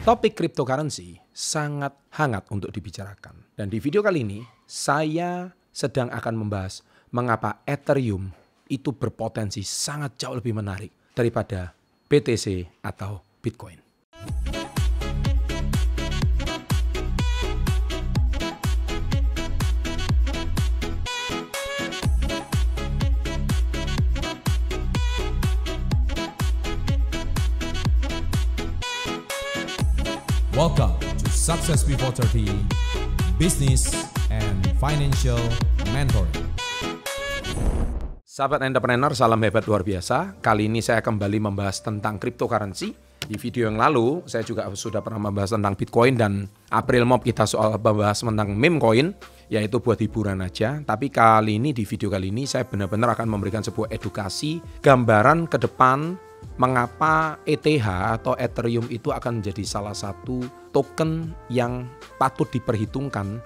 Topik cryptocurrency sangat hangat untuk dibicarakan. Dan di video kali ini, saya sedang akan membahas mengapa Ethereum itu berpotensi sangat jauh lebih menarik daripada BTC atau Bitcoin. Welcome to Success Before 30 Business and Financial Mentoring. Sahabat entrepreneur, salam hebat luar biasa. Kali ini saya kembali membahas tentang cryptocurrency. Di video yang lalu, saya juga sudah pernah membahas tentang Bitcoin dan April Mop kita soal membahas tentang meme coin, yaitu buat hiburan aja. Tapi kali ini, di video kali ini, saya benar-benar akan memberikan sebuah edukasi, gambaran ke depan mengapa ETH atau Ethereum itu akan menjadi salah satu token yang patut diperhitungkan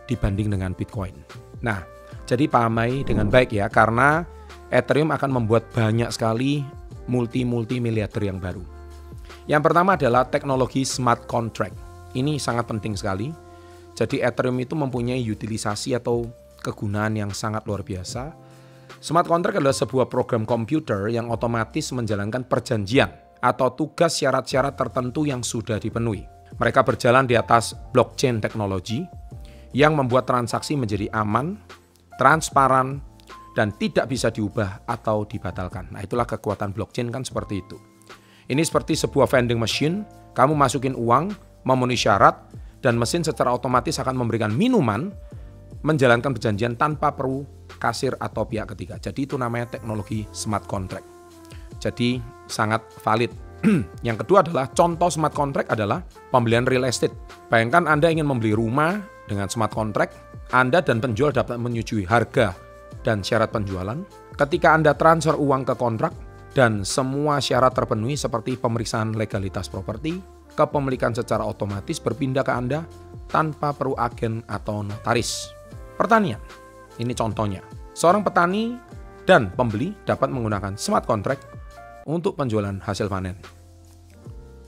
dibanding dengan Bitcoin. Nah, jadi pahami dengan baik ya, karena Ethereum akan membuat banyak sekali multi-miliarder yang baru. Yang pertama adalah teknologi smart contract. Ini sangat penting sekali. Jadi Ethereum itu mempunyai utilisasi atau kegunaan yang sangat luar biasa. Smart contract adalah sebuah program komputer yang otomatis menjalankan perjanjian atau tugas syarat-syarat tertentu yang sudah dipenuhi. Mereka berjalan di atas blockchain teknologi yang membuat transaksi menjadi aman, transparan, dan tidak bisa diubah atau dibatalkan. Nah, itulah kekuatan blockchain kan seperti itu. Ini seperti sebuah vending machine, kamu masukin uang, memenuhi syarat, dan mesin secara otomatis akan memberikan minuman, menjalankan perjanjian tanpa perlu kasir atau pihak ketiga. Jadi itu namanya teknologi smart contract. Jadi sangat valid. Yang kedua adalah contoh smart contract adalah pembelian real estate. Bayangkan Anda ingin membeli rumah dengan smart contract, Anda dan penjual dapat menyetujui harga dan syarat penjualan. Ketika Anda transfer uang ke kontrak dan semua syarat terpenuhi seperti pemeriksaan legalitas properti, kepemilikan secara otomatis berpindah ke Anda tanpa perlu agen atau notaris. Pertanian, ini contohnya. Seorang petani dan pembeli dapat menggunakan smart contract untuk penjualan hasil panen.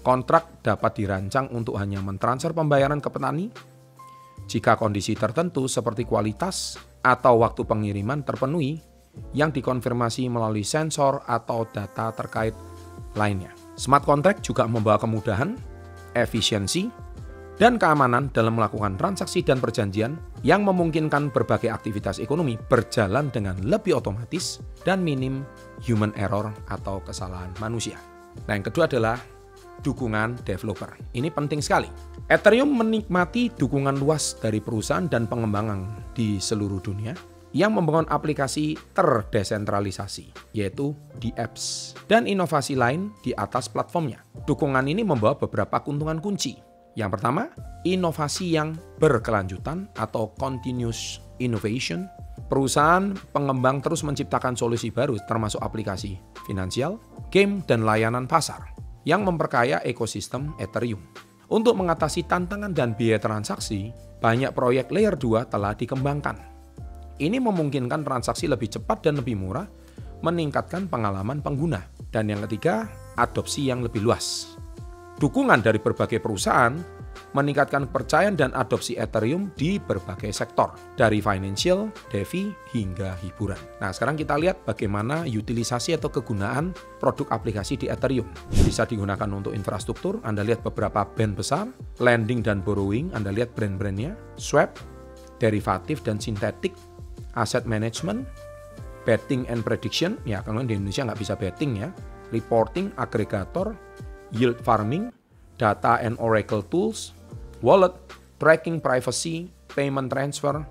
Kontrak dapat dirancang untuk hanya mentransfer pembayaran ke petani jika kondisi tertentu seperti kualitas atau waktu pengiriman terpenuhi yang dikonfirmasi melalui sensor atau data terkait lainnya. Smart contract juga membawa kemudahan, efisiensi, dan keamanan dalam melakukan transaksi dan perjanjian yang memungkinkan berbagai aktivitas ekonomi berjalan dengan lebih otomatis dan minim human error atau kesalahan manusia. Nah, yang kedua adalah dukungan developer. Ini penting sekali. Ethereum menikmati dukungan luas dari perusahaan dan pengembangan di seluruh dunia yang membangun aplikasi terdesentralisasi, yaitu dApps, dan inovasi lain di atas platformnya. Dukungan ini membawa beberapa keuntungan kunci. Yang pertama, inovasi yang berkelanjutan atau continuous innovation. Perusahaan pengembang terus menciptakan solusi baru termasuk aplikasi finansial, game, dan layanan pasar yang memperkaya ekosistem Ethereum. Untuk mengatasi tantangan dan biaya transaksi, banyak proyek layer 2 telah dikembangkan. Ini memungkinkan transaksi lebih cepat dan lebih murah, meningkatkan pengalaman pengguna. Dan yang ketiga, adopsi yang lebih luas. Dukungan dari berbagai perusahaan meningkatkan kepercayaan dan adopsi Ethereum di berbagai sektor, dari financial, DeFi, hingga hiburan. Nah, sekarang kita lihat bagaimana utilisasi atau kegunaan produk aplikasi di Ethereum. Bisa digunakan untuk infrastruktur, Anda lihat beberapa band besar, lending dan borrowing, Anda lihat brand-brandnya, swap, derivatif dan sintetik, asset management, betting and prediction, ya kalau di Indonesia nggak bisa betting ya, reporting, agregator, yield farming, data and oracle tools, wallet, tracking privacy, payment transfer,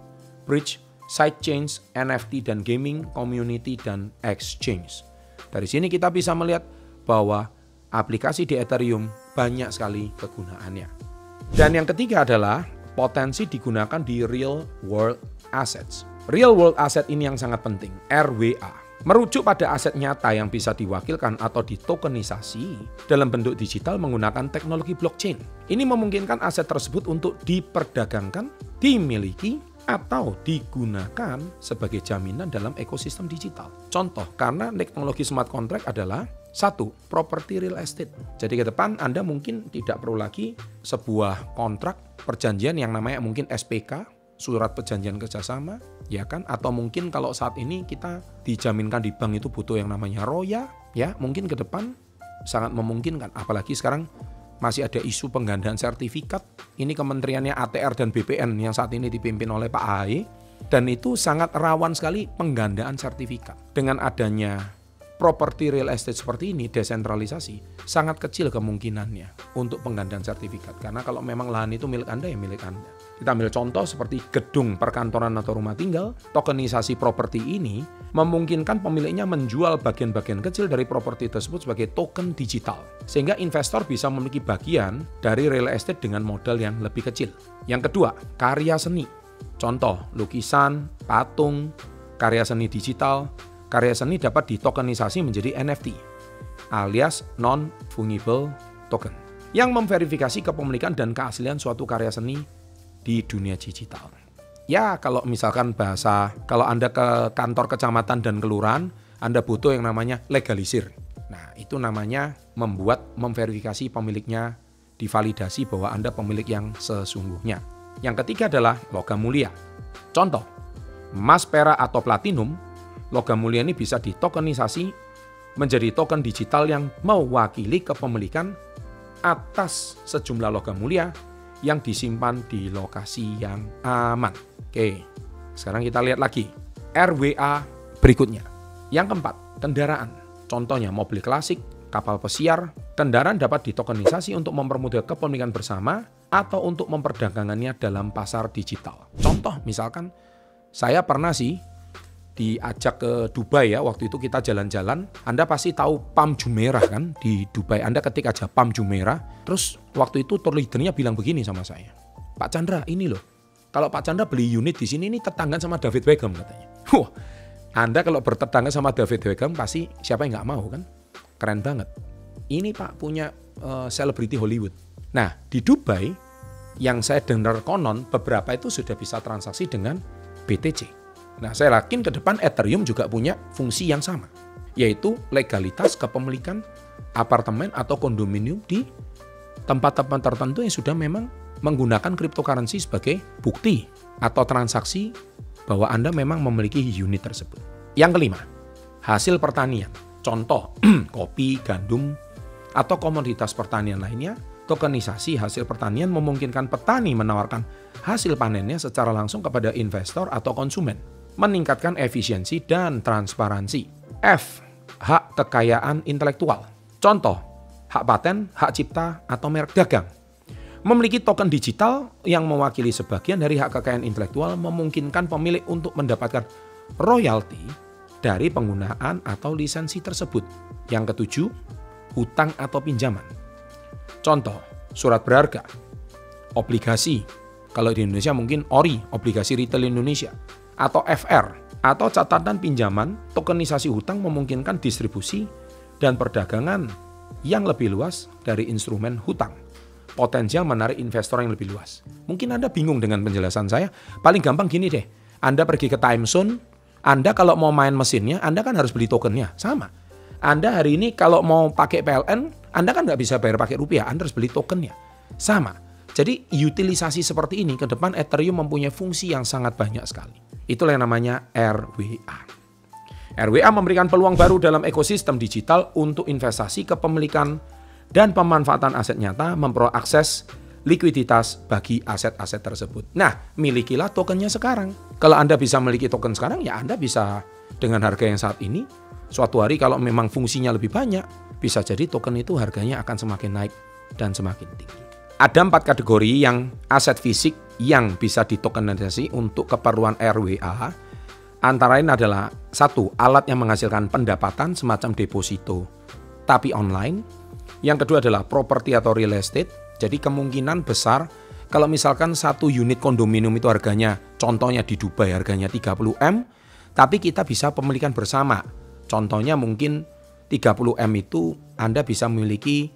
bridge, sidechains, NFT dan gaming, community, dan exchange. Dari sini kita bisa melihat bahwa aplikasi di Ethereum banyak sekali kegunaannya. Dan yang ketiga adalah potensi digunakan di real world assets. Real world asset ini yang sangat penting, RWA. Merujuk pada aset nyata yang bisa diwakilkan atau ditokenisasi dalam bentuk digital menggunakan teknologi blockchain. Ini memungkinkan aset tersebut untuk diperdagangkan, dimiliki, atau digunakan sebagai jaminan dalam ekosistem digital. Contoh, karena teknologi smart contract adalah Satu, properti real estate. Jadi ke depan Anda mungkin tidak perlu lagi sebuah kontrak perjanjian yang namanya mungkin SPK, surat perjanjian kerjasama, ya kan? Atau mungkin kalau saat ini kita dijaminkan di bank itu butuh yang namanya ROYA, ya mungkin ke depan sangat memungkinkan. Apalagi sekarang masih ada isu penggandaan sertifikat. Ini kementeriannya ATR dan BPN yang saat ini dipimpin oleh Pak AHY. Dan itu sangat rawan sekali penggandaan sertifikat. Dengan adanya properti real estate seperti ini, desentralisasi, sangat kecil kemungkinannya untuk penggandaan sertifikat. Karena kalau memang lahan itu milik Anda, ya milik Anda. Kita ambil contoh seperti gedung perkantoran atau rumah tinggal, tokenisasi properti ini memungkinkan pemiliknya menjual bagian-bagian kecil dari properti tersebut sebagai token digital. Sehingga investor bisa memiliki bagian dari real estate dengan modal yang lebih kecil. Yang kedua, karya seni. Contoh, lukisan, patung, karya seni digital. Karya seni dapat ditokenisasi menjadi NFT alias non-fungible token yang memverifikasi kepemilikan dan keaslian suatu karya seni di dunia digital. Ya, kalau misalkan kalau Anda ke kantor kecamatan dan kelurahan, Anda butuh yang namanya legalisir. Nah, itu namanya memverifikasi pemiliknya, divalidasi bahwa Anda pemilik yang sesungguhnya. Yang ketiga adalah logam mulia. Contoh, emas, perak, atau platinum. Logam mulia ini bisa ditokenisasi menjadi token digital yang mewakili kepemilikan atas sejumlah logam mulia yang disimpan di lokasi yang aman. Oke, sekarang kita lihat lagi RWA berikutnya. Yang keempat, kendaraan. Contohnya mobil klasik, kapal pesiar. Kendaraan dapat ditokenisasi untuk mempermudah kepemilikan bersama atau untuk memperdagangkannya dalam pasar digital. Contoh misalkan saya pernah diajak ke Dubai ya, waktu itu kita jalan-jalan. Anda pasti tahu Palm Jumeirah kan di Dubai. Anda ketik aja Palm Jumeirah, terus waktu itu tour leadernya bilang begini sama saya, Pak Chandra, ini loh, kalau Pak Chandra beli unit di sini ini tetangga sama David Beckham katanya. Wah, Anda kalau bertetangga sama David Beckham pasti siapa yang nggak mau kan? Keren banget. Ini Pak punya selebriti Hollywood. Nah di Dubai yang saya dengar konon beberapa itu sudah bisa transaksi dengan BTC. Nah, saya yakin ke depan Ethereum juga punya fungsi yang sama, yaitu legalitas kepemilikan apartemen atau kondominium di tempat-tempat tertentu yang sudah memang menggunakan cryptocurrency sebagai bukti atau transaksi bahwa Anda memang memiliki unit tersebut. Yang kelima, hasil pertanian. Contoh, kopi, gandum, atau komoditas pertanian lainnya. Tokenisasi hasil pertanian memungkinkan petani menawarkan hasil panennya secara langsung kepada investor atau konsumen, meningkatkan efisiensi dan transparansi. F. Hak kekayaan intelektual. Contoh, hak paten, hak cipta, atau merek dagang. Memiliki token digital yang mewakili sebagian dari hak kekayaan intelektual memungkinkan pemilik untuk mendapatkan royalti dari penggunaan atau lisensi tersebut. Yang ketujuh, hutang atau pinjaman. Contoh, surat berharga, obligasi, kalau di Indonesia mungkin ORI, obligasi retail Indonesia, atau FR, atau catatan pinjaman. Tokenisasi hutang memungkinkan distribusi dan perdagangan yang lebih luas dari instrumen hutang. Potensial menarik investor yang lebih luas. Mungkin Anda bingung dengan penjelasan saya. Paling gampang gini deh, Anda pergi ke Timezone, Anda kalau mau main mesinnya, Anda kan harus beli tokennya, sama. Anda hari ini kalau mau pakai PLN, Anda kan nggak bisa bayar pakai rupiah, Anda harus beli tokennya, sama. Jadi utilisasi seperti ini ke depan Ethereum mempunyai fungsi yang sangat banyak sekali. Itulah yang namanya RWA. RWA memberikan peluang baru dalam ekosistem digital untuk investasi, kepemilikan, dan pemanfaatan aset nyata, memperoleh akses likuiditas bagi aset-aset tersebut. Nah, milikilah tokennya sekarang. Kalau Anda bisa memiliki token sekarang, ya Anda bisa dengan harga yang saat ini. Suatu hari kalau memang fungsinya lebih banyak, bisa jadi token itu harganya akan semakin naik dan semakin tinggi. Ada 4 kategori yang aset fisik yang bisa ditokenisasi untuk keperluan RWA. Antara lain adalah 1. Alat yang menghasilkan pendapatan semacam deposito tapi online. Yang kedua adalah properti atau real estate. Jadi kemungkinan besar kalau misalkan satu unit kondominium itu harganya, contohnya di Dubai harganya 30M, tapi kita bisa pemilikan bersama. Contohnya mungkin 30M itu Anda bisa memiliki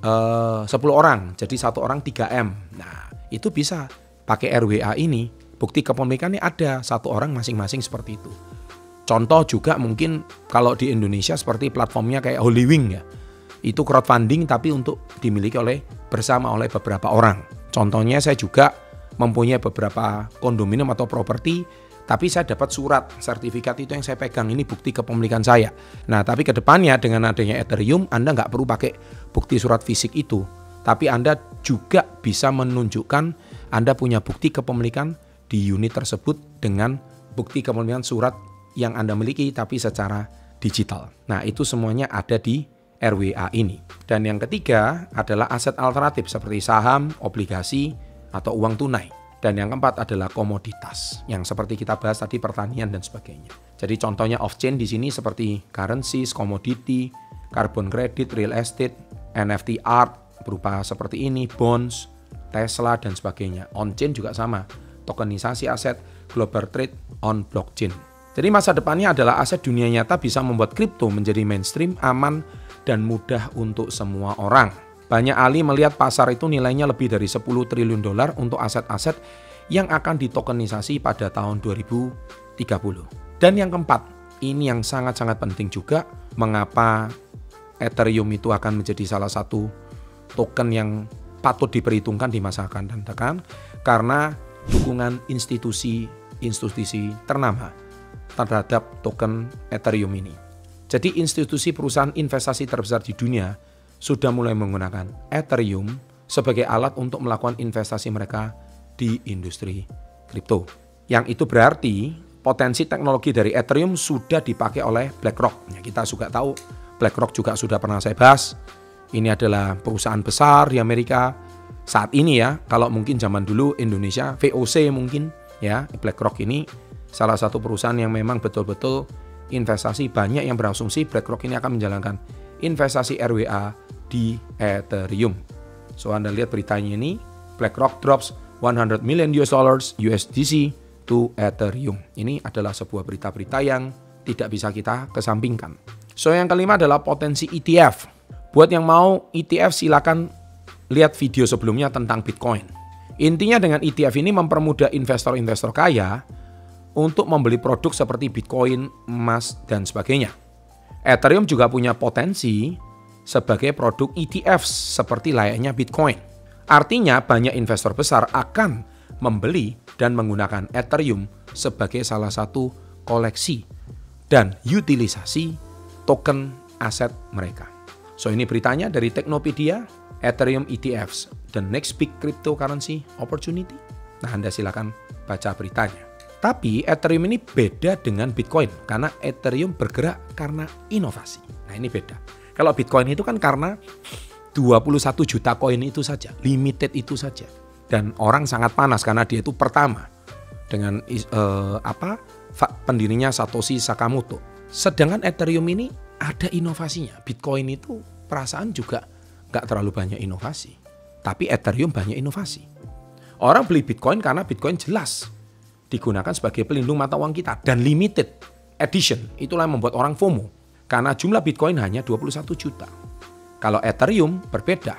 10 orang, jadi satu orang 3M. Nah, itu bisa pakai RWA ini. Bukti kepemilikannya ada, satu orang masing-masing seperti itu. Contoh juga mungkin kalau di Indonesia seperti platformnya kayak Holywing ya. Itu crowdfunding tapi untuk dimiliki bersama oleh beberapa orang. Contohnya saya juga mempunyai beberapa kondominium atau properti, tapi saya dapat surat sertifikat itu yang saya pegang, ini bukti kepemilikan saya. Nah, tapi ke depannya dengan adanya Ethereum, Anda nggak perlu pakai bukti surat fisik itu. Tapi Anda juga bisa menunjukkan Anda punya bukti kepemilikan di unit tersebut dengan bukti kepemilikan surat yang Anda miliki tapi secara digital. Nah, itu semuanya ada di RWA ini. Dan yang ketiga adalah aset alternatif seperti saham, obligasi, atau uang tunai. Dan yang keempat adalah komoditas yang seperti kita bahas tadi, pertanian dan sebagainya. Jadi contohnya off-chain di sini seperti currencies, commodity, carbon credit, real estate, NFT art berupa seperti ini, bonds, Tesla dan sebagainya. On-chain juga sama, tokenisasi aset, global trade on blockchain. Jadi masa depannya adalah aset dunia nyata bisa membuat kripto menjadi mainstream, aman, dan mudah untuk semua orang. Banyak ahli melihat pasar itu nilainya lebih dari 10 triliun dolar untuk aset-aset yang akan ditokenisasi pada tahun 2030. Dan yang keempat, ini yang sangat-sangat penting juga, mengapa Ethereum itu akan menjadi salah satu token yang patut diperhitungkan di masa akan datang, karena dukungan institusi ternama terhadap token Ethereum ini. Jadi institusi perusahaan investasi terbesar di dunia sudah mulai menggunakan Ethereum sebagai alat untuk melakukan investasi mereka di industri kripto. Yang itu berarti potensi teknologi dari Ethereum sudah dipakai oleh BlackRock. Ya, kita juga tahu BlackRock juga sudah pernah saya bahas. Ini adalah perusahaan besar di Amerika saat ini ya. Kalau mungkin zaman dulu Indonesia VOC mungkin ya, BlackRock ini salah satu perusahaan yang memang betul-betul investasi, banyak yang berasumsi BlackRock ini akan menjalankan investasi RWA di Ethereum. So Anda lihat beritanya ini, BlackRock drops $100 million USDC to Ethereum. Ini adalah sebuah berita-berita yang tidak bisa kita kesampingkan. So yang kelima adalah potensi ETF. Buat yang mau ETF silakan lihat video sebelumnya tentang Bitcoin. Intinya dengan ETF ini mempermudah investor-investor kaya untuk membeli produk seperti Bitcoin, emas, dan sebagainya. Ethereum juga punya potensi sebagai produk ETF seperti layaknya Bitcoin. Artinya banyak investor besar akan membeli dan menggunakan Ethereum sebagai salah satu koleksi dan utilisasi token aset mereka. So ini beritanya dari Teknopedia, Ethereum ETFs, the next big cryptocurrency opportunity. Nah, Anda silakan baca beritanya. Tapi Ethereum ini beda dengan Bitcoin karena Ethereum bergerak karena inovasi. Nah ini beda. Kalau Bitcoin itu kan karena 21 juta koin itu saja, limited itu saja. Dan orang sangat panas karena dia itu pertama dengan pendirinya Satoshi Nakamoto. Sedangkan Ethereum ini ada inovasinya. Bitcoin itu perasaan juga nggak terlalu banyak inovasi. Tapi Ethereum banyak inovasi. Orang beli Bitcoin karena Bitcoin jelas digunakan sebagai pelindung mata uang kita dan limited edition. Itulah yang membuat orang FOMO karena jumlah Bitcoin hanya 21 juta. Kalau Ethereum berbeda.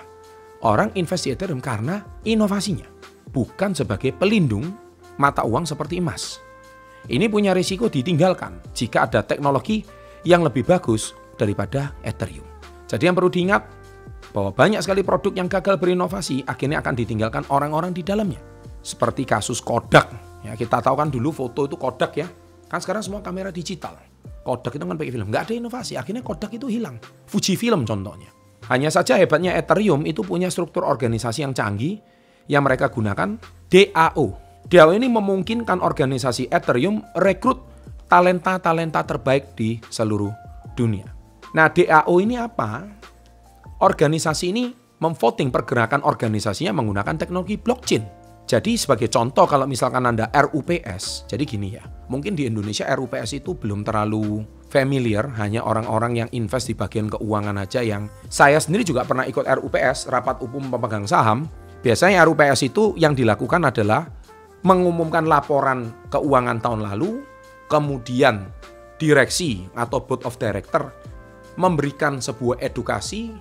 Orang invest di Ethereum karena inovasinya, bukan sebagai pelindung mata uang seperti emas. Ini punya risiko ditinggalkan jika ada teknologi yang lebih bagus daripada Ethereum. Jadi yang perlu diingat bahwa banyak sekali produk yang gagal berinovasi akhirnya akan ditinggalkan orang-orang di dalamnya. Seperti kasus Kodak. Ya, kita tahu kan dulu foto itu Kodak ya. Kan sekarang semua kamera digital. Kodak itu kan pakai film. Nggak ada inovasi. Akhirnya Kodak itu hilang. Fujifilm contohnya. Hanya saja hebatnya Ethereum itu punya struktur organisasi yang canggih yang mereka gunakan DAO. DAO ini memungkinkan organisasi Ethereum rekrut talenta-talenta terbaik di seluruh dunia. Nah, DAO ini apa? Organisasi ini memvoting pergerakan organisasinya menggunakan teknologi blockchain. Jadi sebagai contoh kalau misalkan Anda RUPS, jadi gini ya, mungkin di Indonesia RUPS itu belum terlalu familiar, hanya orang-orang yang invest di bagian keuangan aja yang saya sendiri juga pernah ikut RUPS, rapat umum pemegang saham. Biasanya RUPS itu yang dilakukan adalah mengumumkan laporan keuangan tahun lalu, kemudian direksi atau board of director memberikan sebuah edukasi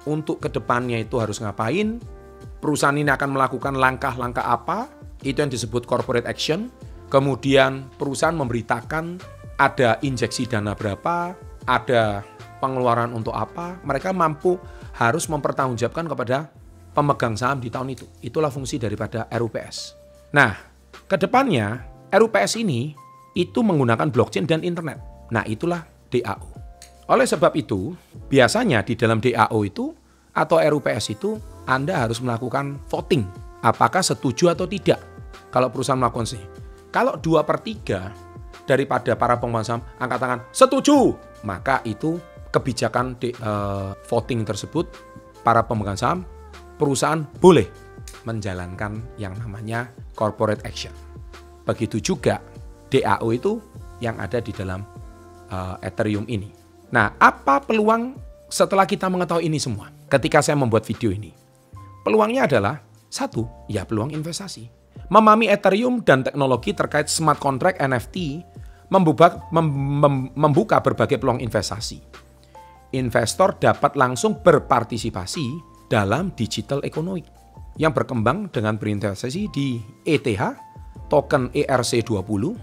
untuk kedepannya itu harus ngapain, perusahaan ini akan melakukan langkah-langkah apa, itu yang disebut corporate action. Kemudian perusahaan memberitakan ada injeksi dana berapa, ada pengeluaran untuk apa, mereka mampu harus mempertanggungjawabkan kepada pemegang saham di tahun itu. Itulah fungsi daripada RUPS. Nah, kedepannya RUPS ini itu menggunakan blockchain dan internet. Nah, itulah DAO. Oleh sebab itu, biasanya di dalam DAO itu atau RUPS itu Anda harus melakukan voting. Apakah setuju atau tidak kalau perusahaan melakukan sih. Kalau 2/3 daripada para pemegang saham angkat tangan setuju, maka itu kebijakan voting tersebut para pemegang saham perusahaan boleh menjalankan yang namanya corporate action. Begitu juga DAO itu yang ada di dalam Ethereum ini. Nah, apa peluang setelah kita mengetahui ini semua? Ketika saya membuat video ini, peluangnya adalah satu, ya peluang investasi. Memahami Ethereum dan teknologi terkait smart contract NFT membuka berbagai peluang investasi. Investor dapat langsung berpartisipasi dalam digital economy yang berkembang dengan berinvestasi di ETH, token ERC20,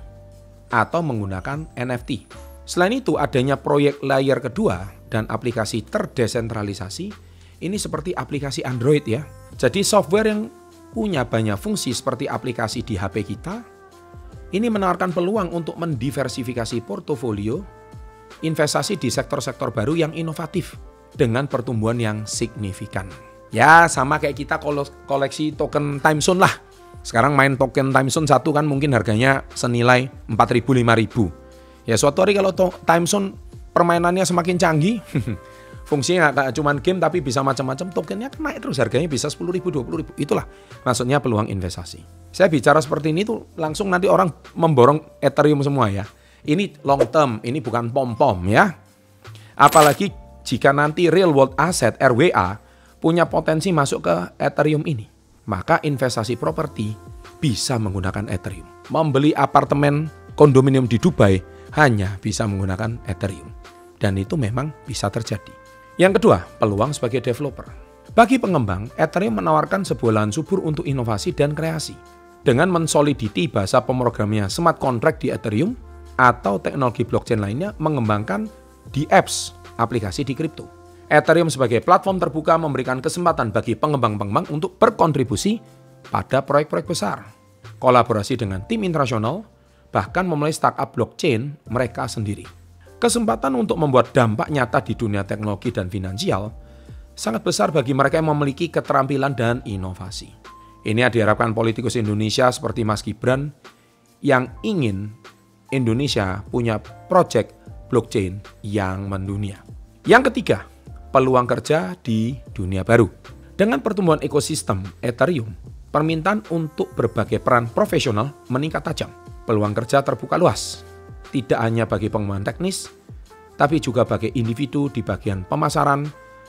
atau menggunakan NFT. Selain itu, adanya proyek layer kedua dan aplikasi terdesentralisasi, ini seperti aplikasi Android ya. Jadi software yang punya banyak fungsi seperti aplikasi di HP kita, ini menawarkan peluang untuk mendiversifikasi portofolio, investasi di sektor-sektor baru yang inovatif dengan pertumbuhan yang signifikan. Ya, sama kayak kita koleksi token time zone lah. Sekarang main token time zone satu kan mungkin harganya senilai 4.000, 5.000. Ya, suatu hari kalau time zone permainannya semakin canggih, fungsinya nggak cuma game tapi bisa macam-macam, tokennya kan naik terus, harganya bisa 10.000, 20.000. Itulah maksudnya peluang investasi. Saya bicara seperti ini tuh langsung nanti orang memborong Ethereum semua ya. Ini long term, ini bukan pom-pom ya. Apalagi jika nanti real world asset RWA punya potensi masuk ke Ethereum ini, maka investasi properti bisa menggunakan Ethereum. Membeli apartemen kondominium di Dubai hanya bisa menggunakan Ethereum. Dan itu memang bisa terjadi. Yang kedua, peluang sebagai developer. Bagi pengembang, Ethereum menawarkan sebuah lahan subur untuk inovasi dan kreasi. Dengan mensoliditi bahasa pemrogramannya smart contract di Ethereum atau teknologi blockchain lainnya mengembangkan di apps, aplikasi di kripto. Ethereum sebagai platform terbuka memberikan kesempatan bagi pengembang-pengembang untuk berkontribusi pada proyek-proyek besar, kolaborasi dengan tim internasional, bahkan memulai startup blockchain mereka sendiri. Kesempatan untuk membuat dampak nyata di dunia teknologi dan finansial sangat besar bagi mereka yang memiliki keterampilan dan inovasi. Ini diharapkan politikus Indonesia seperti Mas Gibran yang ingin Indonesia punya proyek blockchain yang mendunia. Yang ketiga, peluang kerja di dunia baru. Dengan pertumbuhan ekosistem Ethereum, permintaan untuk berbagai peran profesional meningkat tajam. Peluang kerja terbuka luas, tidak hanya bagi pengembangan teknis, tapi juga bagi individu di bagian pemasaran,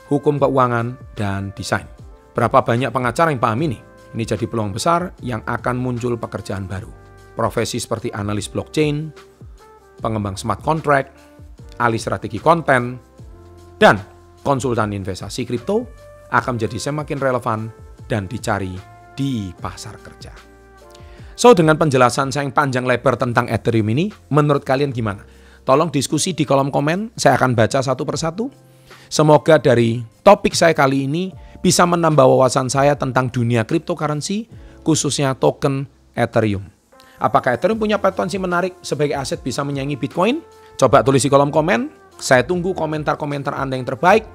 hukum keuangan, dan desain. Berapa banyak pengacara yang paham ini? Ini jadi peluang besar yang akan muncul pekerjaan baru. Profesi seperti analis blockchain, pengembang smart contract, ahli strategi konten, dan konsultan investasi kripto akan menjadi semakin relevan dan dicari di pasar kerja. So, dengan penjelasan saya yang panjang lebar tentang Ethereum ini, menurut kalian gimana? Tolong diskusi di kolom komen, saya akan baca satu persatu. Semoga dari topik saya kali ini bisa menambah wawasan saya tentang dunia cryptocurrency, khususnya token Ethereum. Apakah Ethereum punya potensi menarik sebagai aset bisa menyaingi Bitcoin? Coba tulis di kolom komen. Saya tunggu komentar-komentar Anda yang terbaik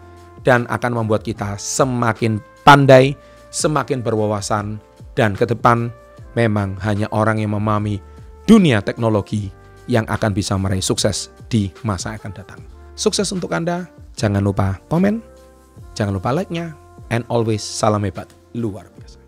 dan akan membuat kita semakin pandai, semakin berwawasan, dan ke depan memang hanya orang yang memahami dunia teknologi yang akan bisa meraih sukses di masa yang akan datang. Sukses untuk Anda. Jangan lupa komen, jangan lupa like-nya, and always salam hebat luar biasa.